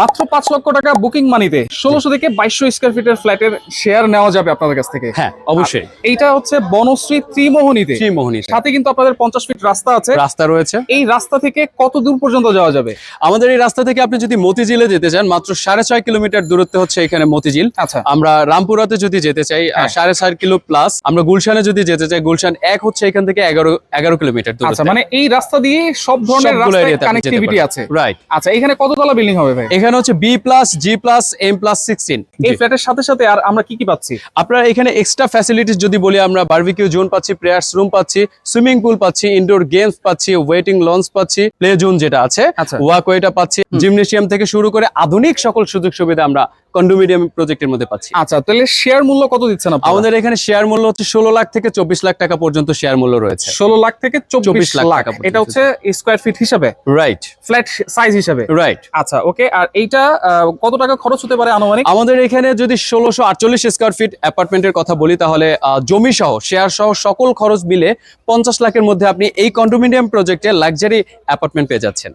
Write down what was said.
মাত্র 5 লক্ষ টাকা বুকিং মানিতে 1600 থেকে 2200 স্কয়ার ফিটের ফ্ল্যাটের শেয়ার নেওয়া যাবে আপনাদের কাছ থেকে। হ্যাঁ, অবশ্যই। আর এইটা হচ্ছে বনশ্রী ত্রিমোহনীতে। ত্রিমোহনীতে। সাথে কিন্তু আপনাদের 50 ফিট রাস্তা আছে। রাস্তা রয়েছে। এই রাস্তা থেকে কত দূর পর্যন্ত যাওয়া যাবে? আমাদের এই রাস্তা থেকে আপনি যদি মতিঝিলে যেতে চান, মাত্র 6.5 কিলোমিটার দূরত্বে হচ্ছে এখানে মতিঝিল। আচ্ছা। আমরা রামপুরাতে যদি যেতে চাই 4.5 কিলো প্লাস। আমরা গুলশানে যদি যেতে চাই, গুলশান 1 হচ্ছে এখান থেকে 11 কিলোমিটার দূরত্বে। আচ্ছা, মানে এই রাস্তা দিয়ে সব ধরনের রাস্তায় কানেক্টিভিটি আছে। রাইট। আচ্ছা, এখানে কততলা বিল্ডিং হবে ভাই? এখানে হচ্ছে B+, G+, M+16। এই ফ্ল্যাটের সাথে সাথে আর আমরা কি কি পাচ্ছি? আপনারা এখানে এক্সট্রা ফ্যাসিলিটিস যদি বলি, আমরা বারবিকিউ জোন পাচ্ছি, প্রেয়ার্স রুম পাচ্ছি, সুইমিং পুল পাচ্ছি, ইনডোর গেমস পাচ্ছি, ওয়েটিং লঞ্চ পাচ্ছি, প্লে জোন যেটা আছে, আচ্ছা। ওয়াকওয়েটা পাচ্ছি, জিমনেশিয়াম থেকে শুরু করে আধুনিক সকল সুযোগ সুবিধা আমরা কন্ডোমিনিয়াম প্রজেক্টের মধ্যে পাচ্ছি। আচ্ছা, তাহলে শেয়ার মূল্য কত দিচ্ছেন আপনারা? আমাদের এখানে শেয়ার মূল্য হচ্ছে 16 লাখ থেকে 24 লাখ টাকা পর্যন্ত শেয়ার মূল্য রয়েছে। 16 লাখ থেকে 24 লাখ। টাকা পর্যন্ত। এটা হচ্ছে স্কয়ার ফিট হিসাবে, রাইট ফ্ল্যাট সাইজ হিসাবে। রাইট। আচ্ছা, ওকে। আর এইটা কত টাকা খরচ হতে পারে আনুমানিক? আমাদের এখানে যদি 1648 স্কয়ার ফিট অ্যাপার্টমেন্টের কথা বলি, তাহলে জমি সহ, শেয়ার সহ সকল খরচ মিলে 50 লাখের মধ্যে আপনি এই কন্ডোমিনিয়াম প্রজেক্টে লাক্সারি অ্যাপার্টমেন্ট পেয়ে যাচ্ছেন।